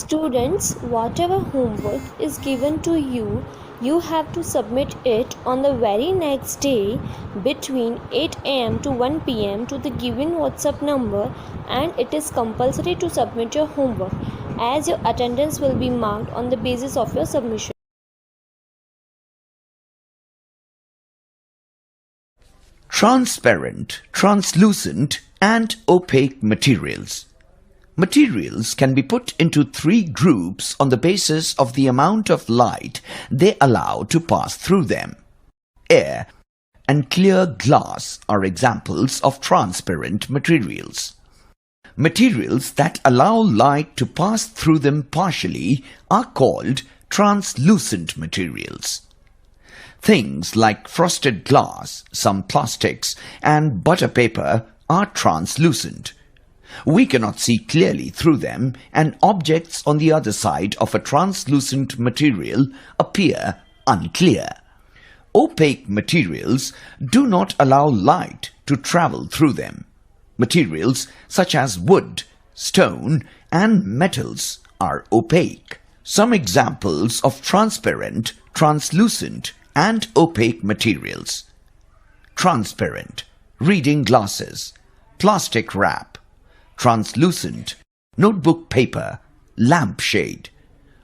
Students, whatever homework is given to you, you have to submit it on the very next day between 8 am to 1 pm to the given WhatsApp number, and it is compulsory to submit your homework as your attendance will be marked on the basis of your submission. Transparent, translucent and opaque materials. Materials can be put into three groups on the basis of the amount of light they allow to pass through them. Air and clear glass are examples of transparent materials. Materials that allow light to pass through them partially are called translucent materials. Things like frosted glass, some plastics, and butter paper are translucent. We cannot see clearly through them, and objects on the other side of a translucent material appear unclear. Opaque materials do not allow light to travel through them. Materials such as wood, stone, and metals are opaque. Some examples of transparent, translucent, and opaque materials: transparent, reading glasses, plastic wrap; translucent, notebook paper, lampshade;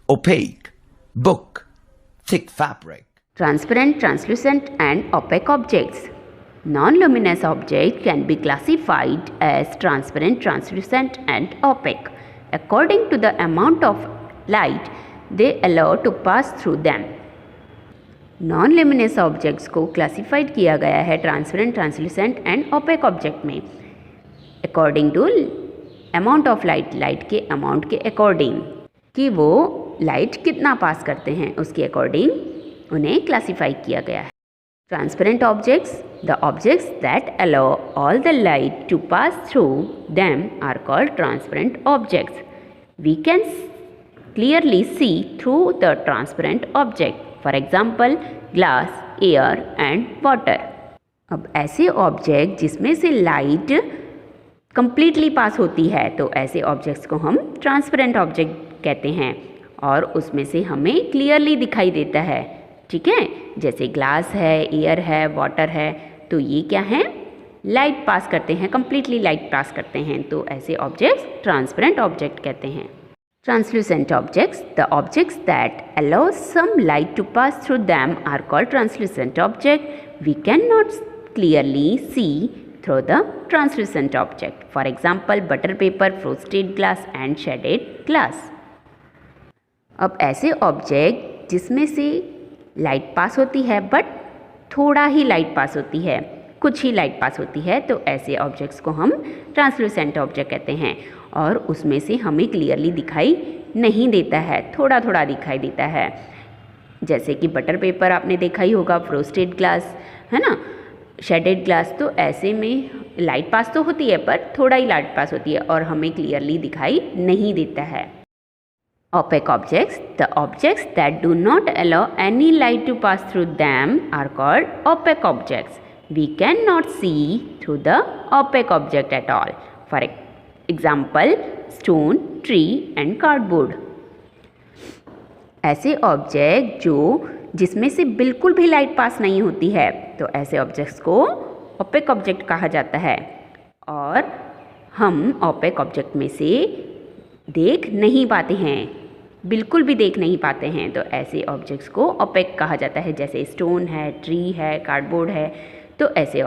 opaque, book, thick fabric. Transparent, translucent and opaque objects. Non-luminous object can be classified as transparent, translucent and opaque according to the amount of light they allow to pass through them. नॉन-luminous objects को classified किया गया है transparent, translucent and opaque object में according to amount of light के amount के according, कि वो लाइट कितना पास करते हैं उसके अकॉर्डिंग उन्हें क्लासिफाई किया गया है. Transparent objects, the objects that allow all the light to pass through them are called transparent objects. We can clearly see through the transparent object, for example glass, air and water. अब ऐसे object जिसमें से light completely पास होती है तो ऐसे objects को हम ट्रांसपेरेंट ऑब्जेक्ट कहते हैं और उसमें से हमें क्लियरली दिखाई देता है. ठीक है, जैसे ग्लास है, एयर है, वाटर है, तो ये क्या है, लाइट पास करते हैं, कंप्लीटली लाइट पास करते हैं, तो ऐसे ऑब्जेक्ट्स ट्रांसपेरेंट ऑब्जेक्ट कहते हैं. Translucent objects, the objects that allow some light to pass through them are called translucent object. We cannot clearly see through the translucent object. For example, butter paper, frosted glass and shaded glass. अब ऐसे object जिसमें से light pass होती है but थोड़ा ही light pass होती है, कुछ ही लाइट पास होती है, तो ऐसे ऑब्जेक्ट्स को हम ट्रांसलूसेंट ऑब्जेक्ट कहते हैं और उसमें से हमें क्लियरली दिखाई नहीं देता है, थोड़ा थोड़ा दिखाई देता है. जैसे कि बटर पेपर आपने देखा ही होगा, फ्रोस्टेड ग्लास है ना, शेडेड ग्लास, तो ऐसे में लाइट पास तो होती है पर थोड़ा ही लाइट पास होती है और हमें क्लियरली दिखाई नहीं देता है. Opaque objects, the objects that do not allow any light to pass through them are called opaque objects. We cannot see through the opaque object at all. For example, stone, tree and cardboard. ऐसे object जिसमें से बिल्कुल भी light pass नहीं होती है तो ऐसे ऑब्जेक्ट्स को ओपेक ऑब्जेक्ट कहा जाता है और हम ओपेक ऑब्जेक्ट में से देख नहीं पाते हैं, बिल्कुल भी देख नहीं पाते हैं, तो ऐसे ऑब्जेक्ट्स को ओपेक कहा जाता है. जैसे स्टोन है, ट्री है, कार्डबोर्ड है, तो ऐसे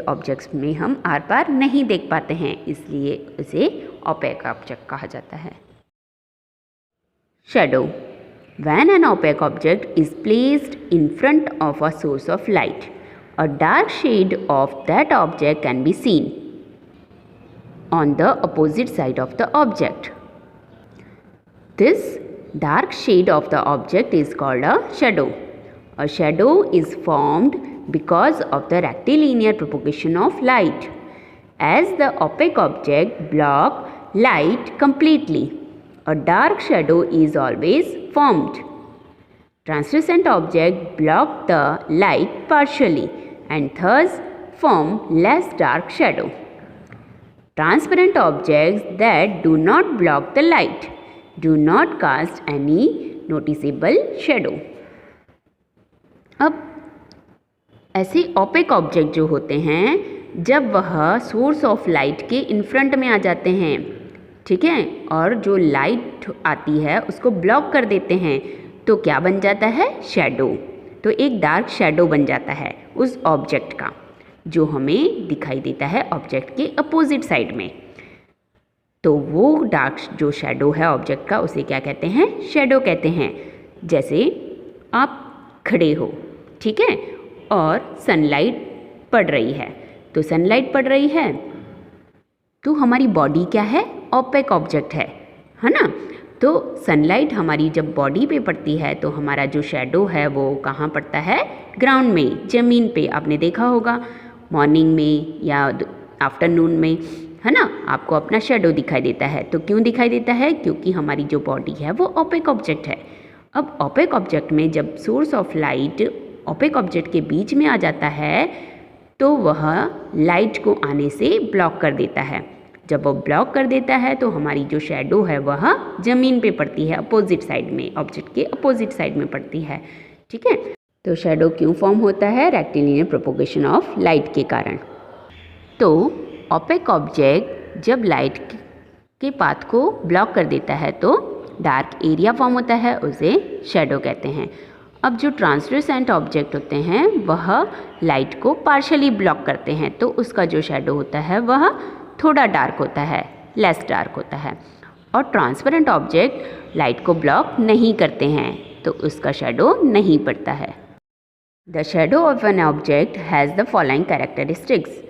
ऑब्जेक्ट्स में हम आर पार नहीं देख पाते हैं, इसलिए उसे ओपेक ऑब्जेक्ट कहा जाता है. Shadow. When an opaque object is placed in front of a source of light, a dark shade of that object can be seen on the opposite side of the object. This dark shade of the object is called a shadow. A shadow is formed because of the rectilinear propagation of light. As the opaque object blocks light completely, a dark shadow is always formed. Translucent objects block the light partially and thus form less dark shadow. Transparent objects that do not block the light do not cast any noticeable shadow. अब ऐसे opaque object जो होते हैं जब वह source of light के in front में आ जाते हैं, ठीक है, और जो लाइट आती है उसको ब्लॉक कर देते हैं, तो क्या बन जाता है? शैडो। तो एक डार्क शैडो बन जाता है उस ऑब्जेक्ट का, जो हमें दिखाई देता है ऑब्जेक्ट के अपोजिट साइड में। तो वो डार्क जो शैडो है ऑब्जेक्ट का, उसे क्या कहते हैं? शैडो कहते हैं। जैसे आप खड़े हो, ठीक है, और सनलाइट पड़ रही है, तो सनलाइट पड़ रही है तो हमारी बॉडी क्या है? ओपेक ऑब्जेक्ट है ना। तो सनलाइट हमारी जब बॉडी पे पड़ती है तो हमारा जो शैडो है वो कहाँ पड़ता है? ग्राउंड में, ज़मीन पे। आपने देखा होगा मॉर्निंग में या आफ्टरनून में, है ना, आपको अपना शैडो दिखाई देता है। तो क्यों दिखाई देता है? क्योंकि हमारी जो बॉडी है वो ओपेक ऑब्जेक्ट है। अब ओपेक ऑब्जेक्ट में जब source of light opaque object के बीच में आ जाता है तो वह लाइट को आने से ब्लॉक कर देता है। जब वो ब्लॉक कर देता है तो हमारी जो शैडो है वह ज़मीन पे पड़ती है, अपोजिट साइड में, ऑब्जेक्ट के अपोजिट साइड में पड़ती है, ठीक है। तो शैडो क्यों फॉर्म होता है? रेक्टिलिनियर प्रोपोगेशन ऑफ लाइट के कारण। तो ओपेक ऑब्जेक्ट जब लाइट के पाथ को ब्लॉक कर देता है तो डार्क एरिया फॉर्म होता है, उसे शैडो कहते हैं। अब जो ट्रांसल्यूसेंट ऑब्जेक्ट होते हैं वह लाइट को पार्शली ब्लॉक करते हैं, तो उसका जो शैडो होता है वह थोड़ा डार्क होता है, लेस डार्क होता है। और ट्रांसपेरेंट ऑब्जेक्ट लाइट को ब्लॉक नहीं करते हैं, तो उसका शैडो नहीं पड़ता है। The shadow of an object has the following characteristics.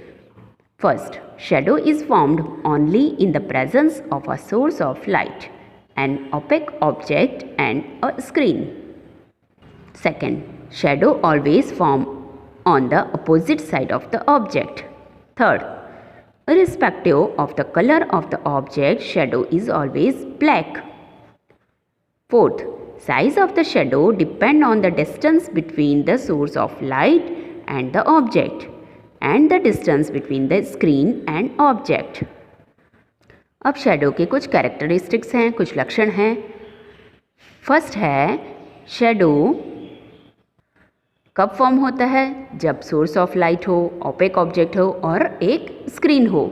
First, shadow is formed only in the presence of a source of light, an opaque object and a screen. Second, shadow always form on the opposite side of the object. Third, irrespective of the color of the object, shadow is always black. Fourth, size of the shadow depend on the distance between the source of light and the object, and the distance between the screen and object. अब shadow के कुछ characteristics हैं, कुछ लक्षण हैं। First है, shadow कब form होता है? जब सोर्स ऑफ लाइट हो, ओपेक ऑब्जेक्ट हो और एक स्क्रीन हो।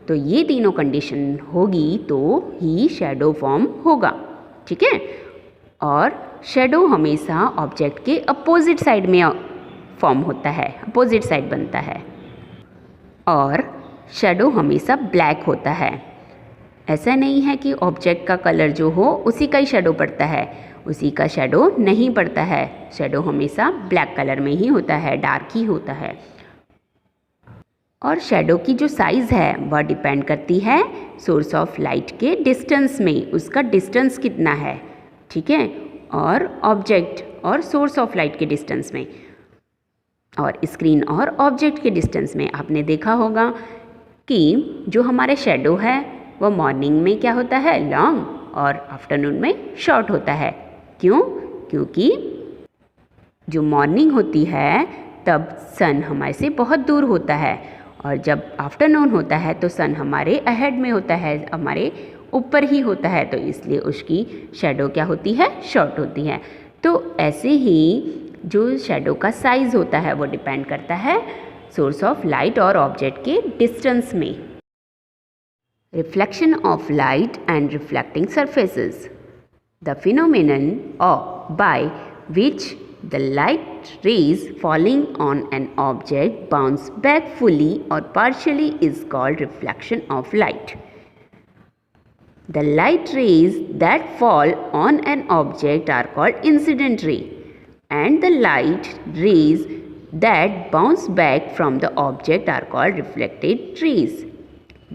तो ये तीनों कंडीशन होगी तो ही शैडो फॉर्म होगा, ठीक है। और शैडो हमेशा ऑब्जेक्ट के अपोजिट साइड में फॉर्म होता है, अपोजिट साइड बनता है। और शैडो हमेशा ब्लैक होता है। ऐसा नहीं है कि ऑब्जेक्ट का कलर जो हो उसी का ही शैडो पड़ता है, उसी का शैडो नहीं पड़ता है। शैडो हमेशा ब्लैक कलर में ही होता है, डार्क ही होता है। और शैडो की जो साइज़ है वह डिपेंड करती है सोर्स ऑफ लाइट के डिस्टेंस में, उसका डिस्टेंस कितना है, ठीक है, और ऑब्जेक्ट और सोर्स ऑफ लाइट के डिस्टेंस में, और स्क्रीन और ऑब्जेक्ट के डिस्टेंस में। आपने देखा होगा कि जो हमारे शैडो है वह मॉर्निंग में क्या होता है? लॉन्ग, और आफ्टरनून में शॉर्ट होता है। क्यों? क्योंकि जो मॉर्निंग होती है तब सन हमारे से बहुत दूर होता है, और जब आफ्टरनून होता है तो सन हमारे अहेड में होता है, हमारे ऊपर ही होता है, तो इसलिए उसकी शैडो क्या होती है? शॉर्ट होती है। तो ऐसे ही जो शैडो का साइज़ होता है वो डिपेंड करता है सोर्स ऑफ लाइट और ऑब्जेक्ट के डिस्टेंस में। Reflection of light and reflecting surfaces, the phenomenon by which the light rays falling on an object bounce back fully or partially is called reflection of light. The light rays that fall on an object are called incident ray, and the light rays that bounce back from the object are called reflected rays.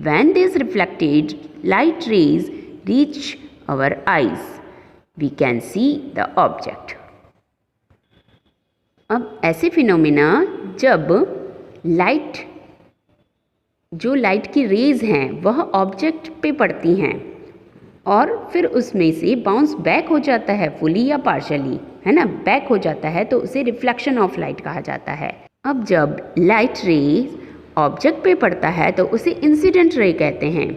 When these reflected light rays reach our eyes, we can see the object. अब ऐसे phenomena जब light की raise हैं वह object पे पड़ती हैं और फिर उसमें से बाउंस बैक हो जाता है, फुली या पार्शली, है ना, बैक हो जाता है, तो उसे रिफ्लेक्शन ऑफ लाइट कहा जाता है। अब जब लाइट रेज ऑब्जेक्ट पे पड़ता है तो उसे इंसिडेंट रे कहते हैं।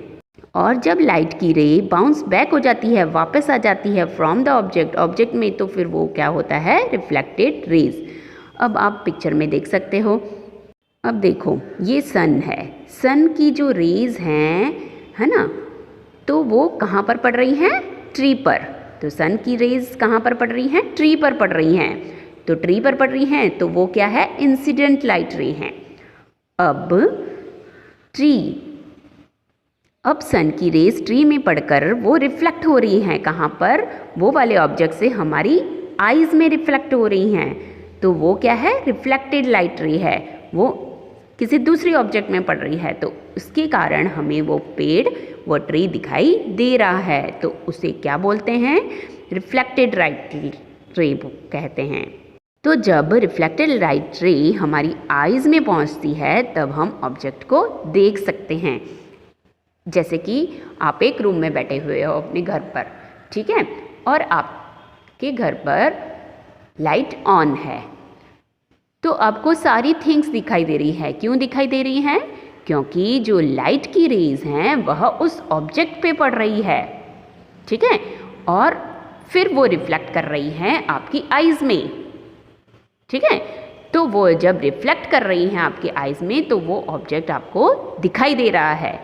और जब लाइट की रे बाउंस बैक हो जाती है, वापस आ जाती है फ्रॉम द ऑब्जेक्ट में, तो फिर वो क्या होता है, रिफ्लेक्टेड रेज। अब आप पिक्चर में देख सकते हो। अब देखो ये सन है, सन की जो रेज हैं, है ना, तो वो कहाँ पर पड़ रही हैं, ट्री पर। तो सन की रेज कहाँ पर पड़ रही हैं, ट्री पर पड़ रही हैं। तो ट्री पर पड़ रही हैं तो वो क्या है, इंसिडेंट लाइट रे हैं। अब सन की रेज ट्री में पड़कर वो रिफ्लेक्ट हो रही हैं, कहाँ पर, वो वाले ऑब्जेक्ट से हमारी आईज में रिफ्लेक्ट हो रही हैं। तो वो क्या है, रिफ्लेक्टेड लाइट रे है, वो किसी दूसरी ऑब्जेक्ट में पड़ रही है, तो उसके कारण हमें वो पेड़, वो ट्री दिखाई दे रहा है। तो उसे क्या बोलते हैं, रिफ्लेक्टेड लाइट रे कहते हैं। तो जब रिफ्लेक्टेड लाइट रे हमारी आईज में पहुंचती है तब हम ऑब्जेक्ट को देख सकते हैं। जैसे कि आप एक रूम में बैठे हुए हो अपने घर पर, ठीक है, और आपके घर पर लाइट ऑन है, तो आपको सारी थिंग्स दिखाई दे रही है। क्यों दिखाई दे रही हैं, क्योंकि जो लाइट की रेज हैं वह उस ऑब्जेक्ट पे पड़ रही है, ठीक है, और फिर वो रिफ्लेक्ट कर रही हैं आपकी आईज में, ठीक है। तो वो जब रिफ्लेक्ट कर रही हैं आपकी आईज में तो वो ऑब्जेक्ट आपको दिखाई दे रहा है।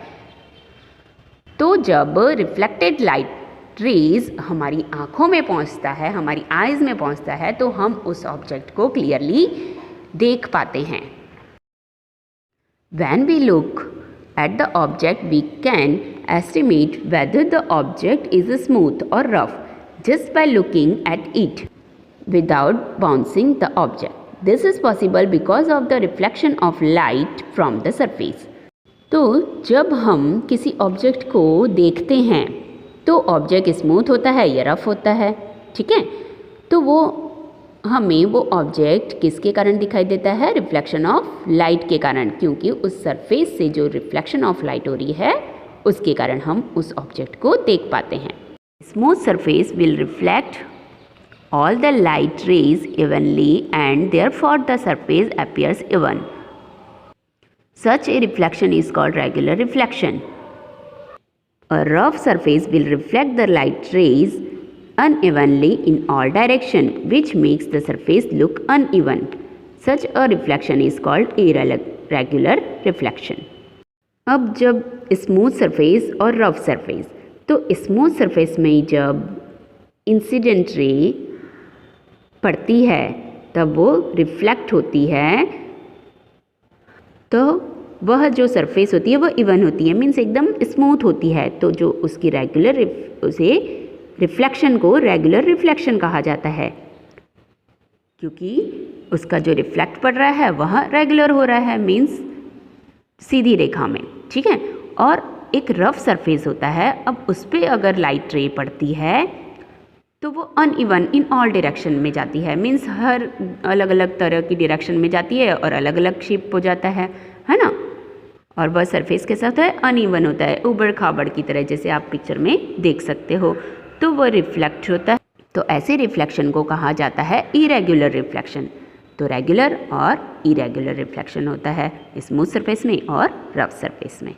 तो जब रिफ्लेक्टेड लाइट रेज हमारी आँखों में पहुँचता है, हमारी आईज में पहुँचता है, तो हम उस ऑब्जेक्ट को क्लियरली देख पाते हैं। When we look at the object, we can estimate whether the object is smooth or rough just by looking at it without bouncing the object. This is possible because of the reflection of light from the surface. तो जब हम किसी object को देखते हैं तो object smooth होता है या रफ होता है, ठीक है। तो वो हमें वो ऑब्जेक्ट किसके कारण दिखाई देता है, रिफ्लेक्शन ऑफ लाइट के कारण, क्योंकि उस सरफेस से जो रिफ्लेक्शन ऑफ लाइट हो रही है उसके कारण हम उस ऑब्जेक्ट को देख पाते हैं। Smooth surface will reflect all the light rays evenly and therefore the surface appears even. Such a reflection is called regular reflection. A rough surface will reflect the light rays unevenly in all directions, which makes the surface look uneven. Such a reflection is called irregular reflection. अब जब smooth surface और rough surface, तो smooth surface में जब incident ray पड़ती है तब वो रिफ्लेक्ट होती है, तो वह जो सरफेस होती है वो इवन होती है, मीन्स एकदम स्मूथ होती है। तो जो उसकी उसे रिफ्लेक्शन को रेगुलर रिफ्लेक्शन कहा जाता है, क्योंकि उसका जो रिफ्लेक्ट पड़ रहा है वह रेगुलर हो रहा है, मीन्स सीधी रेखा में, ठीक है। और एक रफ सरफेस होता है, अब उस पर अगर लाइट रे पड़ती है तो वो अनइवन इन ऑल डायरेक्शन में जाती है, मीन्स हर अलग अलग तरह की डायरेक्शन में जाती है और अलग अलग शेप हो जाता है ना। और वह सरफेस के साथ है अनइवन होता है, उबड़ खाबड़ की तरह, जैसे आप पिक्चर में देख सकते हो। तो वह रिफ्लेक्ट होता है, तो ऐसे रिफ्लेक्शन को कहा जाता है इरेगुलर रिफ्लेक्शन। तो रेगुलर और इरेगुलर रिफ्लेक्शन होता है स्मूथ सरफेस में और रफ सरफेस में।